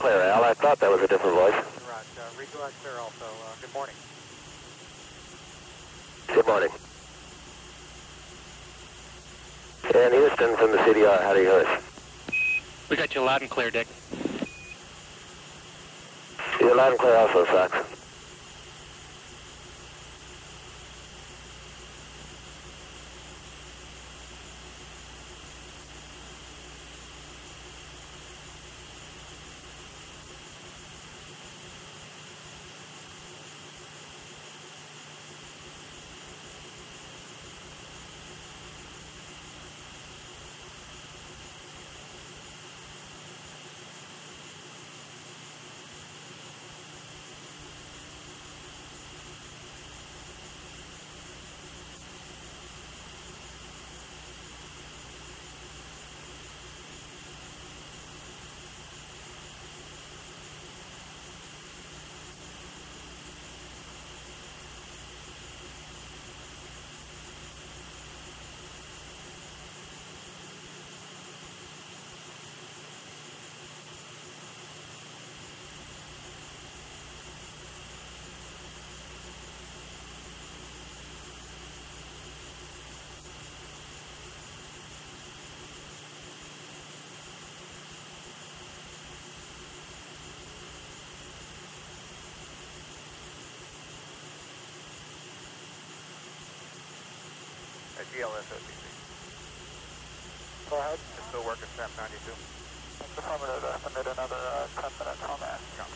clear, Al. I thought that was a different voice. Roger. Read you loud and clear also. Good morning. Good morning. And Houston from the CDR, how do you hear us? We got you loud and clear, Dick. You're loud and clear also, Sox. GLSOTC. Go ahead. It's still working, SAP 92. That's affirmative. Estimate another 10 minutes on that. Copy.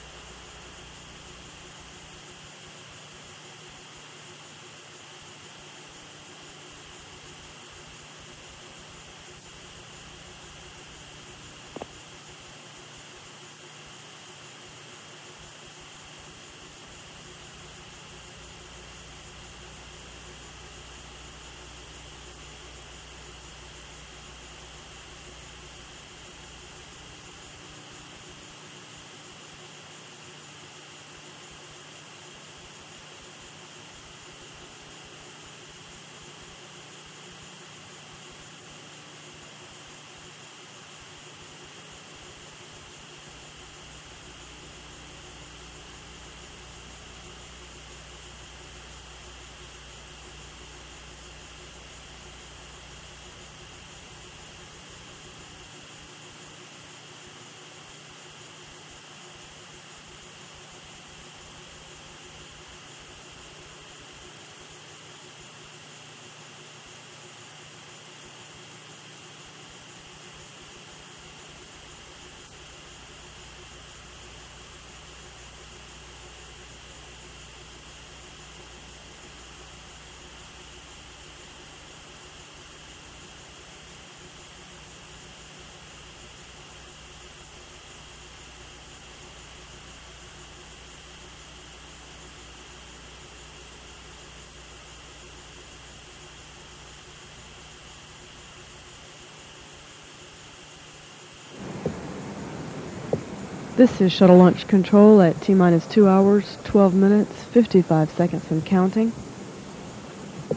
This is Shuttle Launch Control at T-minus 2 hours, 12 minutes, 55 seconds and counting.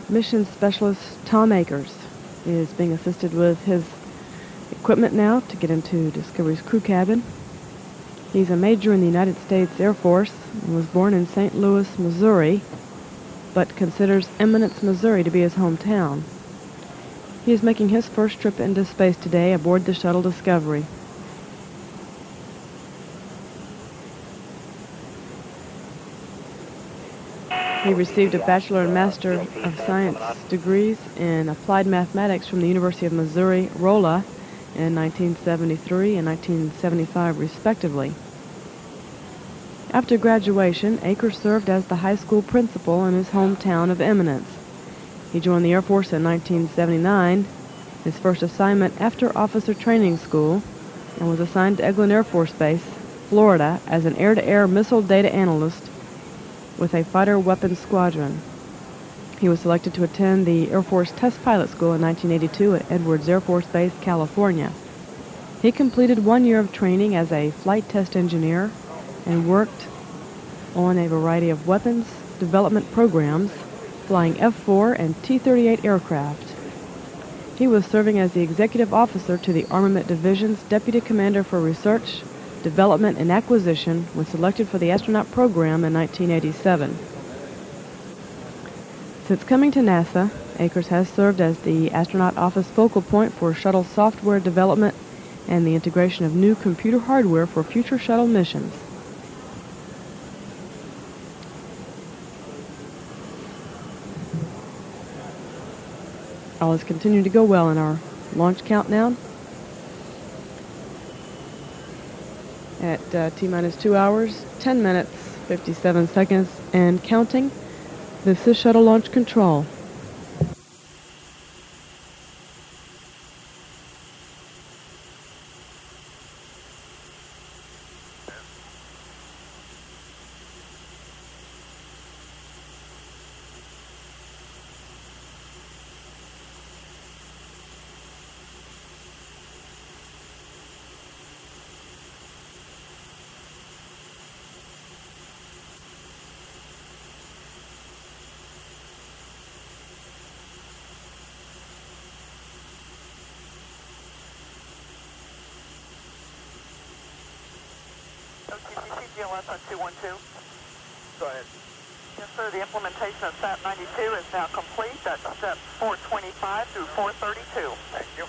Mission Specialist Tom Akers is being assisted with his equipment now to get into Discovery's crew cabin. He's a major in the United States Air Force and was born in St. Louis, Missouri, but considers Eminence, Missouri to be his hometown. He is making his first trip into space today aboard the Shuttle Discovery. He received a Bachelor and Master of Science degrees in Applied Mathematics from the University of Missouri, Rolla, in 1973 and 1975, respectively. After graduation, Akers served as the high school principal in his hometown of Eminence. He joined the Air Force in 1979, his first assignment after officer training school, and was assigned to Eglin Air Force Base, Florida, as an air-to-air missile data analyst with a fighter weapons squadron. He was selected to attend the Air Force Test Pilot School in 1982 at Edwards Air Force Base, California. He completed 1 year of training as a flight test engineer and worked on a variety of weapons development programs, flying F-4 and T-38 aircraft. He was serving as the executive officer to the Armament Division's Deputy Commander for Research, development, and acquisition when selected for the astronaut program in 1987. Since coming to NASA, Akers has served as the astronaut office focal point for shuttle software development and the integration of new computer hardware for future shuttle missions. All has continued to go well in our launch countdown. At T-minus 2 hours, 10 minutes, 57 seconds, and counting, this is Shuttle Launch Control. OTCC GLS on 212. Go ahead. Yes, sir. The implementation of SAT 92 is now complete. That's steps 425 through 432. Thank you.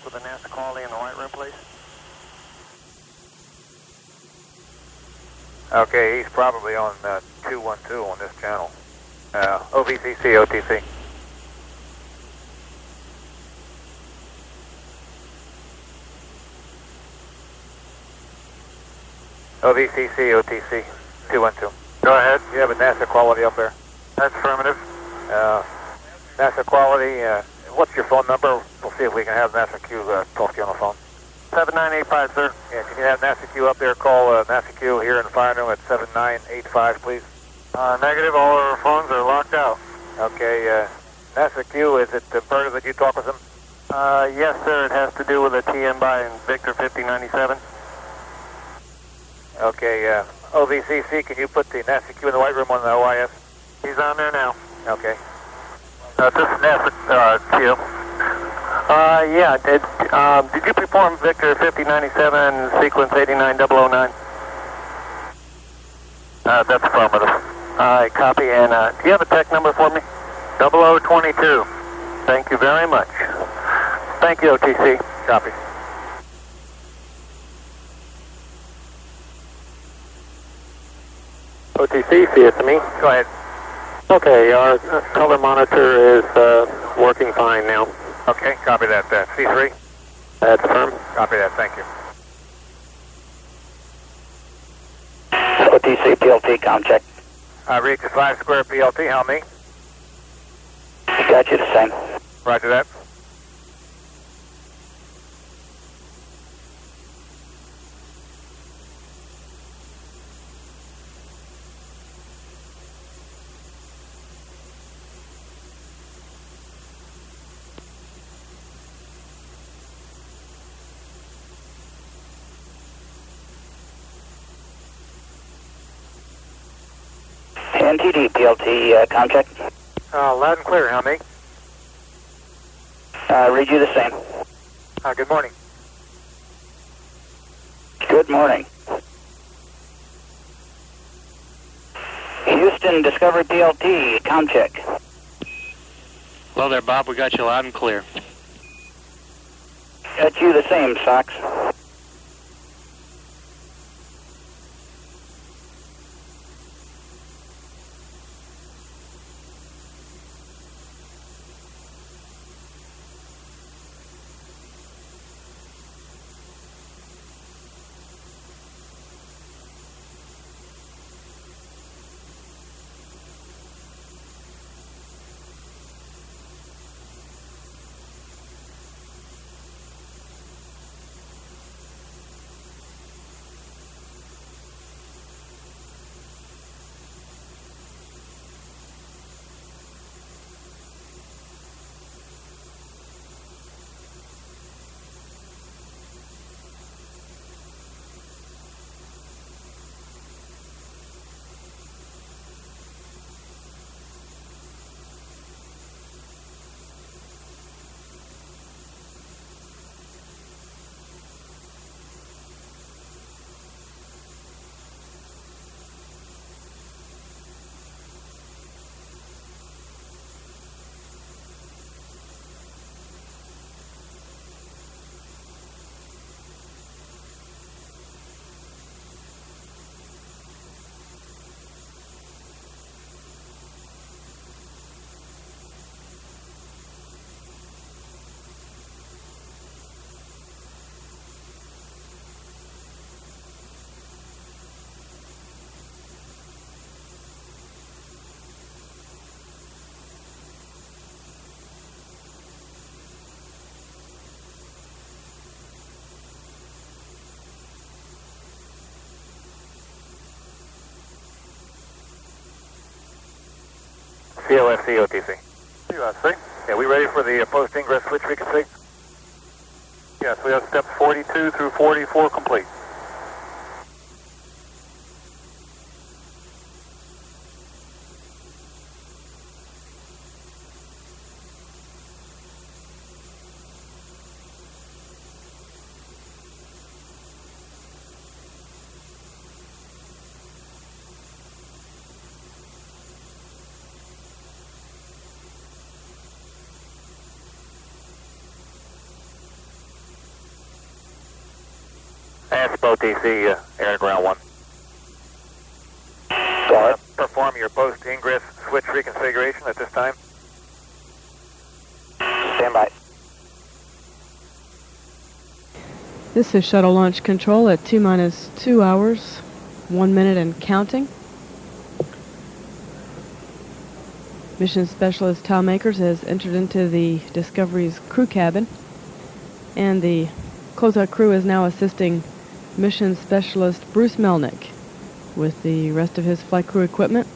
with the NASA quality in the white room, please. Okay, he's probably on 212 on this channel. OVCC, OTC. OVCC, OTC, 212. Go ahead. You have a NASA quality up there? That's affirmative. NASA quality, what's your phone number? We'll see if we can have NASA Q talk to you on the phone. 7985, sir. Yeah, can you have NASA Q up there? Call NASA Q here in the fire room at 7985, please. Negative. All our phones are locked out. Okay, NASA Q, is it imperative that you talk with them? Yes, sir. It has to do with a TM by Victor 5097. Okay, OVCC, can you put the NASA Q in the white room on the OIS? He's on there now. Okay. This is NASA Q. Yeah. Did you perform Victor 5097 sequence 89009? That's affirmative. All right, copy. And do you have a tech number for me? 0022. Thank you very much. Thank you, OTC. Copy. OTC, see it to me. Go ahead. Okay, our color monitor is working fine now. Okay, copy that. C3? That's firm. Copy that, thank you. OTC, PLT, com check. Regis 5 square PLT, how many? Got you the same. Roger that. NTD, PLT, com check. Loud and clear, how many? Read you the same. Good morning. Good morning. Houston, Discovery PLT, com check. Hello there, Bob. We got you loud and clear. Got you the same, Sox. COFC, OTC. USC. Yeah, we ready for the post-ingress switch reconfig? Yes, we have steps 42 through 44 complete. Advanced boat DC, air and ground 1. Go ahead. Perform your post-ingress switch reconfiguration at this time. Stand by. This is shuttle launch control at T-minus 2 hours, 1 minute and counting. Mission Specialist Tom Akers has entered into the Discovery's crew cabin, and the closeout crew is now assisting Mission Specialist Bruce Melnick with the rest of his flight crew equipment.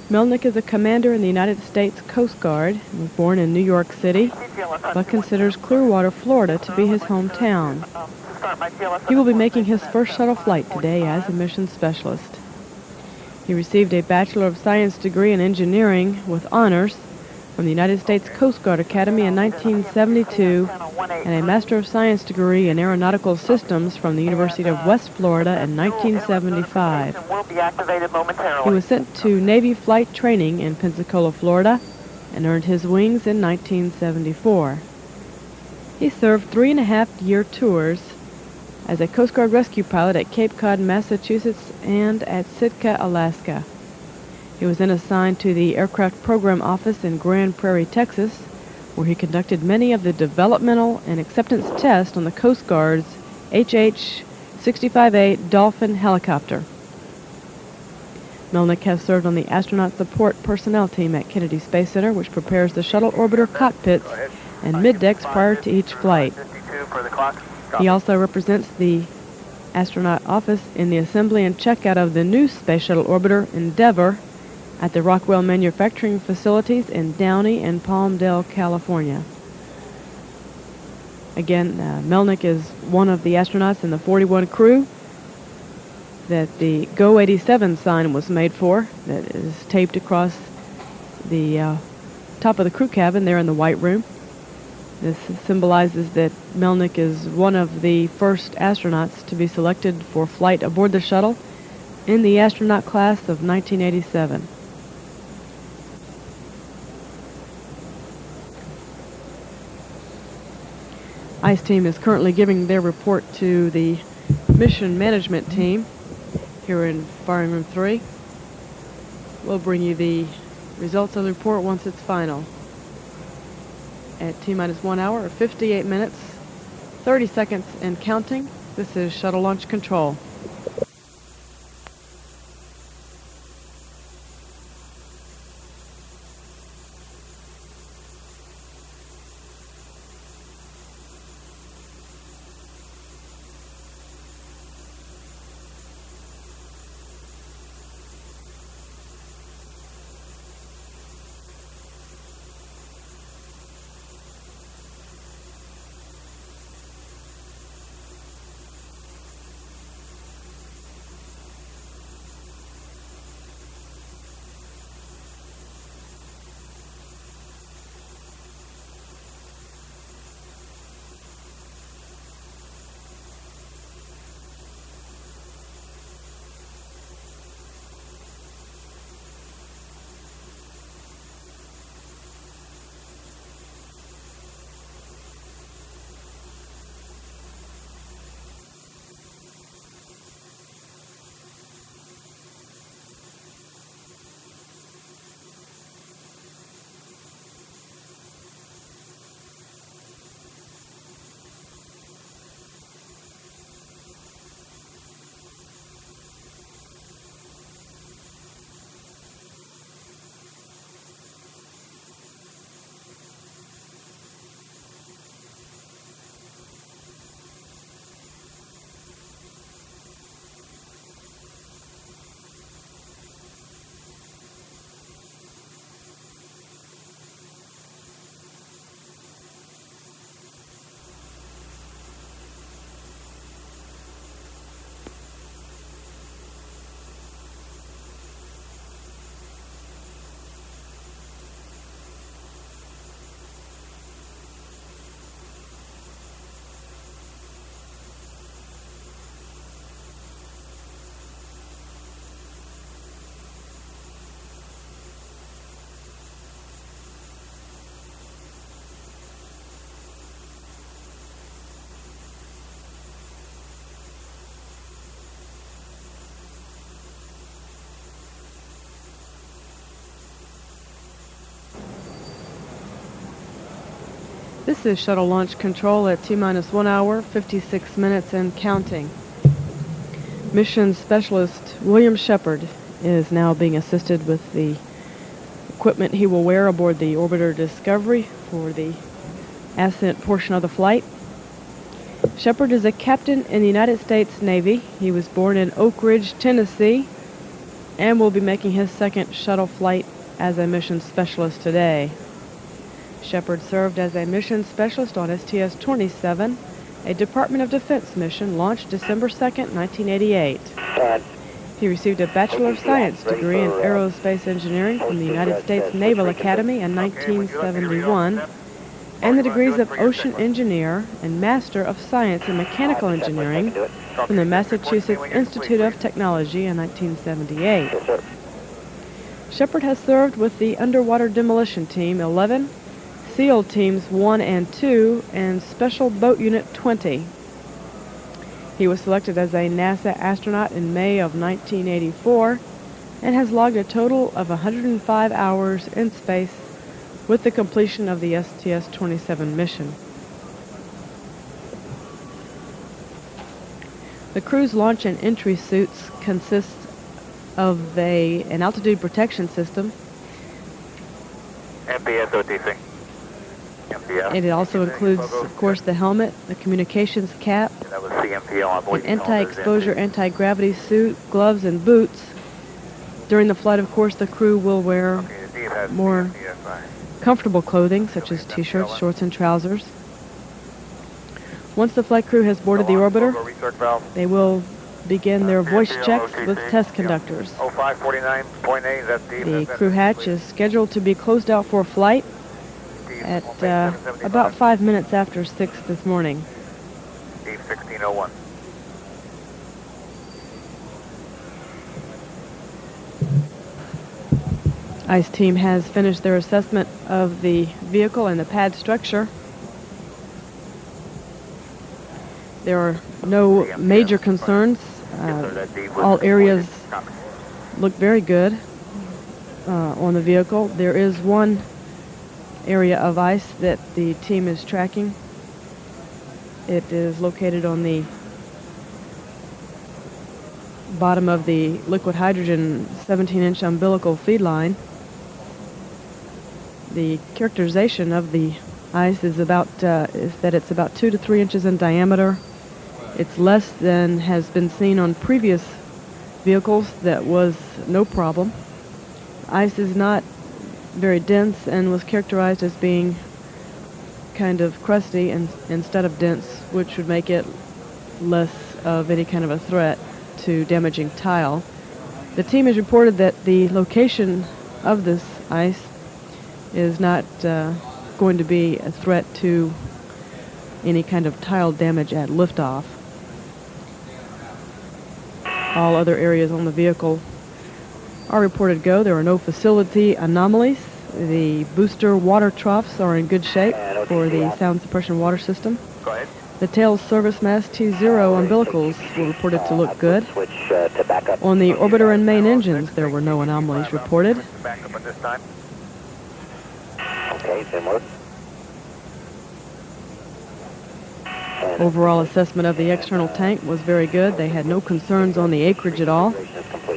Melnick is a commander in the United States Coast Guard and was born in New York City, but considers Clearwater, Florida to be his hometown. He will be making his first shuttle flight today as a mission specialist. He received a Bachelor of Science degree in engineering with honors from the United States Coast Guard Academy in 1972 and a Master of Science degree in aeronautical systems from the University of West Florida in 1975. He was sent to Navy flight training in Pensacola, Florida, and earned his wings in 1974. He served 3.5-year tours as a Coast Guard rescue pilot at Cape Cod, Massachusetts, and at Sitka, Alaska. He was then assigned to the Aircraft Program Office in Grand Prairie, Texas, where he conducted many of the developmental and acceptance tests on the Coast Guard's HH-65A Dolphin helicopter. Melnick has served on the astronaut support personnel team at Kennedy Space Center, which prepares the shuttle orbiter cockpits and middecks prior to each flight. He also represents the astronaut office in the assembly and checkout of the new Space Shuttle orbiter Endeavour at the Rockwell manufacturing facilities in Downey and Palmdale, California. Again, Melnick is one of the astronauts in the 41 crew that the Go 87 sign was made for, that is taped across the top of the crew cabin there in the White Room. This symbolizes that Melnick is one of the first astronauts to be selected for flight aboard the shuttle in the astronaut class of 1987. ICE team is currently giving their report to the mission management team here in Firing Room 3. We'll bring you the results of the report once it's final. At T-minus 1 hour, 58 minutes, 30 seconds and counting, this is shuttle launch control. This is shuttle launch control at T-minus 1 hour, 56 minutes and counting. Mission Specialist William Shepard is now being assisted with the equipment he will wear aboard the orbiter Discovery for the ascent portion of the flight. Shepard is a captain in the United States Navy. He was born in Oak Ridge, Tennessee, and will be making his second shuttle flight as a mission specialist today. Shepard served as a mission specialist on STS-27, a Department of Defense mission launched December 2nd, 1988. He received a Bachelor of Science degree in Aerospace Engineering from the United States Naval Academy in 1971, and the degrees of Ocean Engineer and Master of Science in Mechanical Engineering from the Massachusetts Institute of Technology in 1978. Shepard has served with the Underwater Demolition Team 11, SEAL Teams 1 and 2, and Special Boat Unit 20. He was selected as a NASA astronaut in May of 1984 and has logged a total of 105 hours in space with the completion of the STS-27 mission. The crew's launch and entry suits consist of an altitude protection system. MPS OTC. MPS. It also includes, of course, the helmet, the communications cap, That was CMPL on board. an anti-exposure, anti-gravity suit, gloves, and boots. During the flight, of course, the crew will wear more comfortable clothing, such as t-shirts, shorts, and trousers. Once the flight crew has boarded the orbiter, they will begin their voice checks with test conductors. 0549.8, that's The crew hatch is scheduled to be closed out for flight at about 5 minutes after 6 this morning. Deep 1601. ICE team has finished their assessment of the vehicle and the pad structure. There are no major concerns. All areas look very good on the vehicle. There is one area of ice that the team is tracking. It is located on the bottom of the liquid hydrogen 17-inch umbilical feed line. The characterization of the ice is that it's about 2 to 3 inches in diameter. It's less than has been seen on previous vehicles. That was no problem. Ice is not very dense and was characterized as being kind of crusty instead of dense, which would make it less of any kind of a threat to damaging tile. The team has reported that the location of this ice is not going to be a threat to any kind of tile damage at liftoff. All other areas on the vehicle are reported go. There are no facility anomalies. The booster water troughs are in good shape for the sound suppression water system. Go ahead. The tail service mast T0 umbilicals were reported to look good. On the orbiter and main engines, there were no anomalies reported. Back up at this time. Okay, similar. Overall assessment of the external tank was very good. They had no concerns on the acreage at all.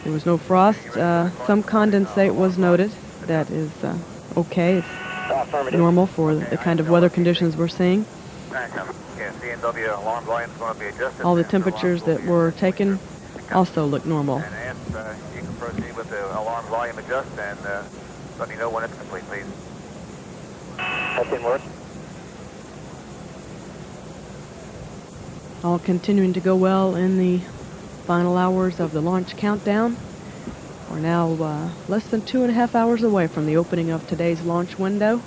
There was no frost. Some condensate was noted. That is okay. It's normal for the kind of weather conditions we're seeing. CNW alarm volume is going to be adjusted. All the temperatures that were taken also look normal. And you can proceed with the alarm volume adjust and let me know when it's complete, please. Nothing work. All continuing to go well in the final hours of the launch countdown. We're now less than 2.5 hours away from the opening of today's launch window.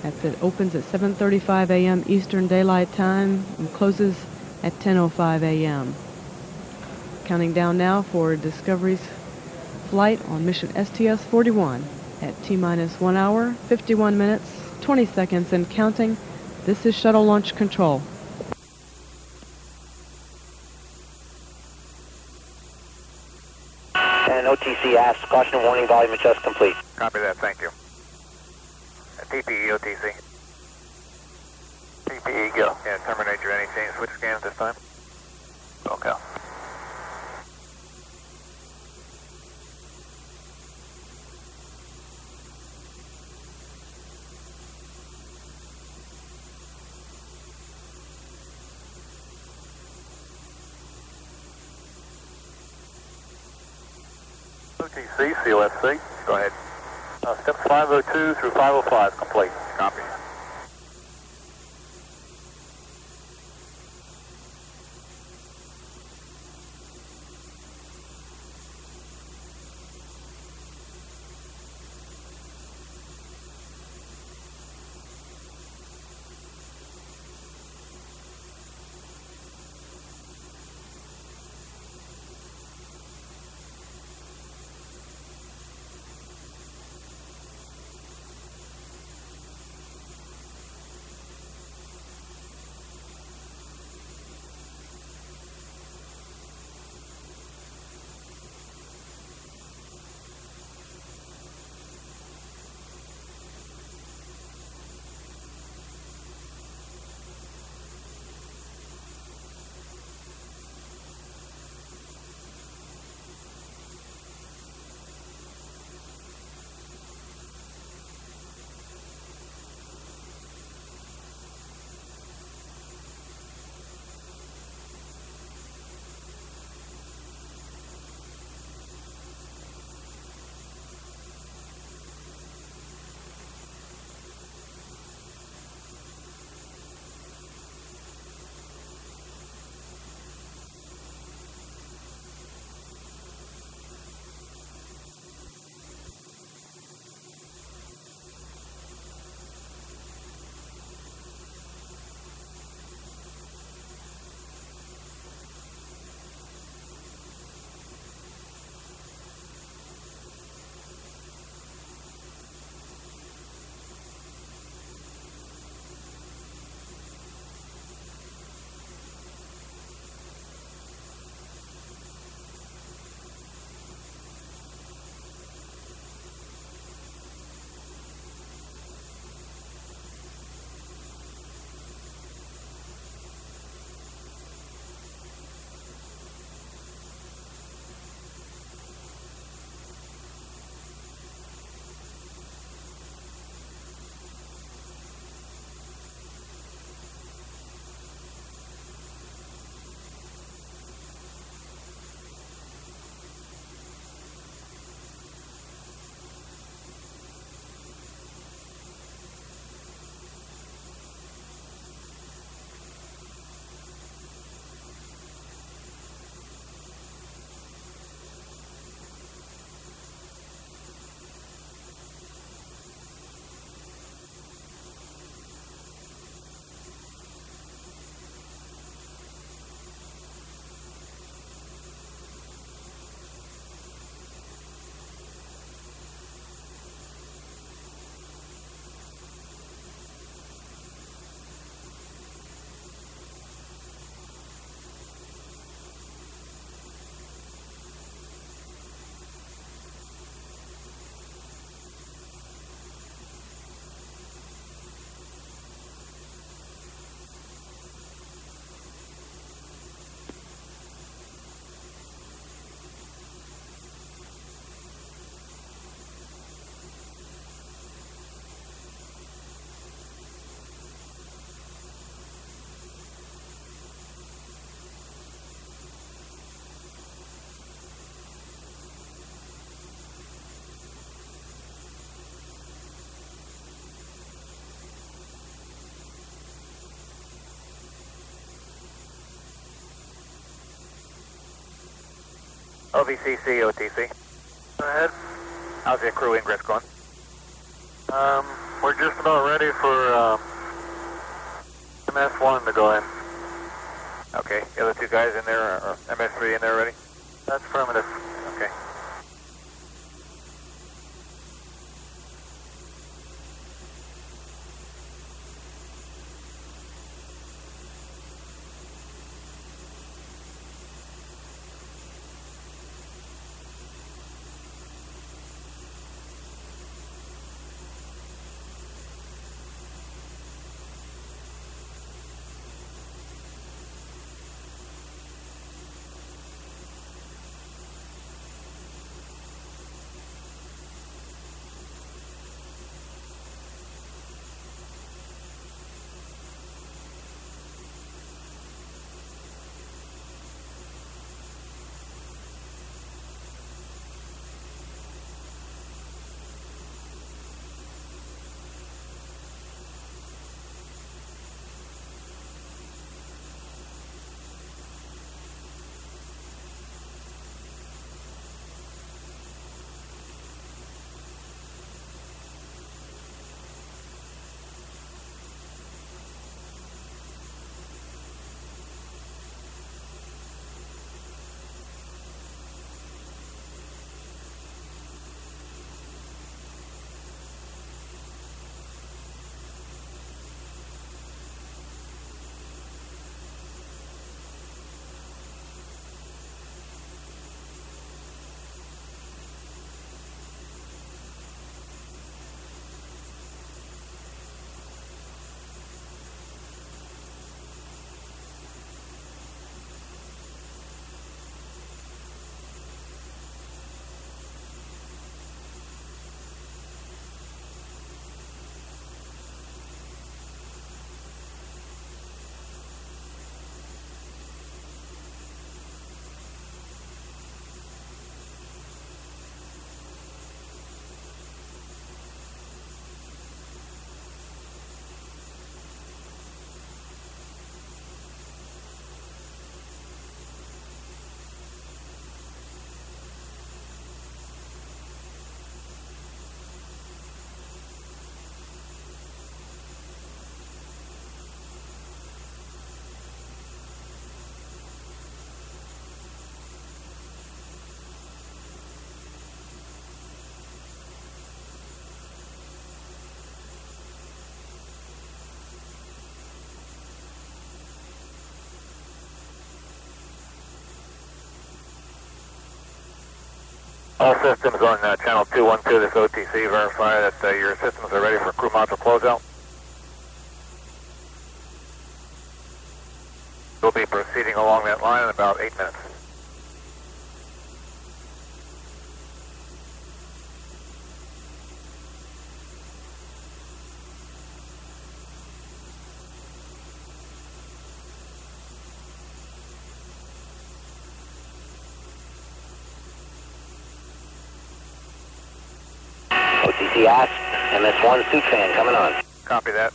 It opens at 7:35 a.m. Eastern Daylight Time and closes at 10:05 a.m. Counting down now for Discovery's flight on mission STS-41 at T-minus 1 hour, 51 minutes, 20 seconds and counting. This is shuttle launch control. And OTC asks, caution warning, volume adjust complete. Copy that, thank you. TPE OTC. PPE, go. Yeah, terminate your any change switch scan at this time. Okay. OTC, COFC. Go ahead. Steps 502 through 505, complete. Copy. OVCC, OTC. Go ahead. How's your crew ingress going? We're just about ready for MS1 to go in. Okay, the other two guys in there, or MS3 in there already? That's affirmative. Okay. All systems on channel 212, this OTC, verify that your systems are ready for crew module closeout. We'll be proceeding along that line in about 8 minutes. OTC ask, MS1 suit fan coming on. Copy that.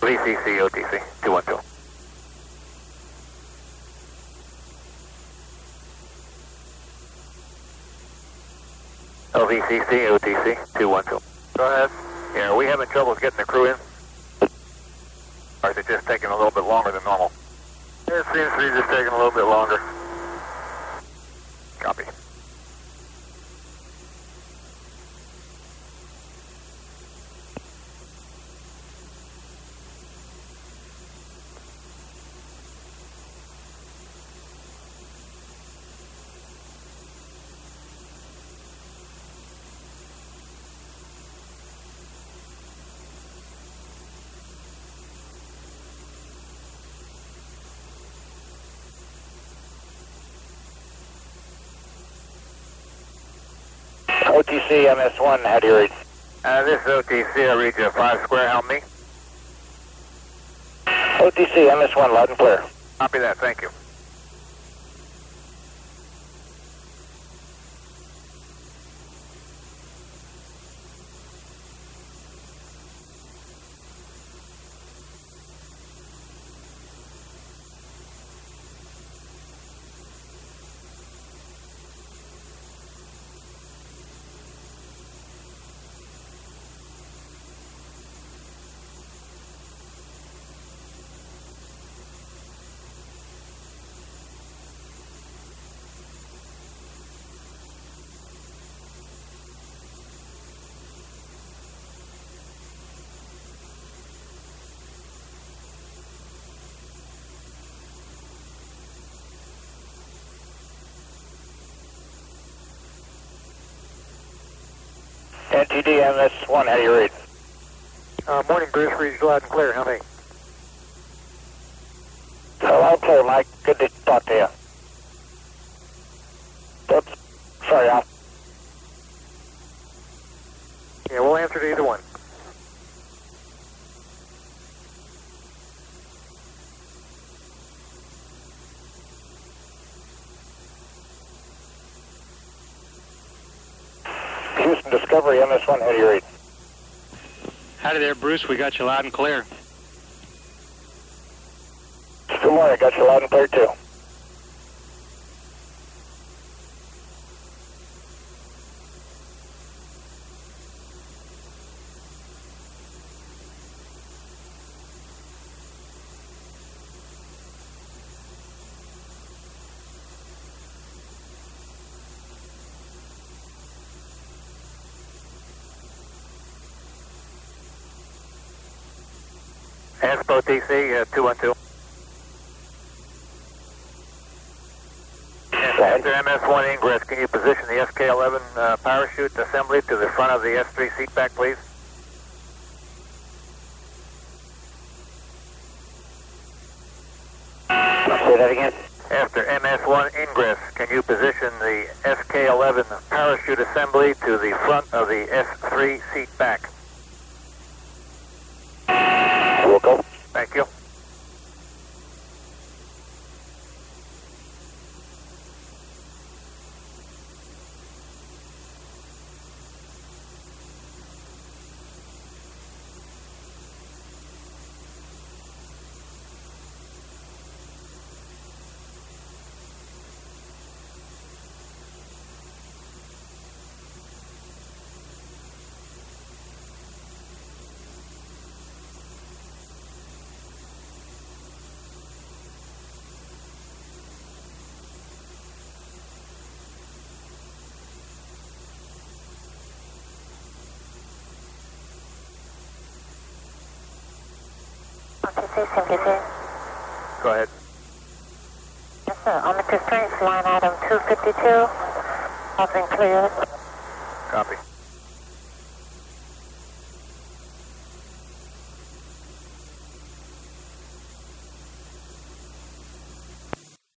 VCC OTC 212. LVCC OTC 212. Go ahead. Yeah, are we having trouble getting the crew in? Or is it just taking a little bit longer than normal? It seems to be just taking a little bit longer. Copy. OTC MS1, how do you read? This is OTC, I read you 5 square, help me. OTC MS1, loud and clear. Copy that, thank you. NTD MS1, how do you read? Morning, Bruce, reads loud and clear, help me. Loud and clear, Mike. Good to talk to you. Oops. Sorry, Al. Yeah, we'll answer to either one. Houston Discovery MS1, how do you read? Howdy there, Bruce. We got you loud and clear. Good morning, I got you loud and clear too. ASPO TC 212. After MS1 ingress, can you position the SK11 parachute assembly to the front of the S3 seat back, please? Say that again. After MS1 ingress, can you position the SK11 parachute assembly to the front of the S3 seat back? We'll go. Thank you. Go ahead. Yes, sir. On the constraints, line item 252 has been cleared. Copy.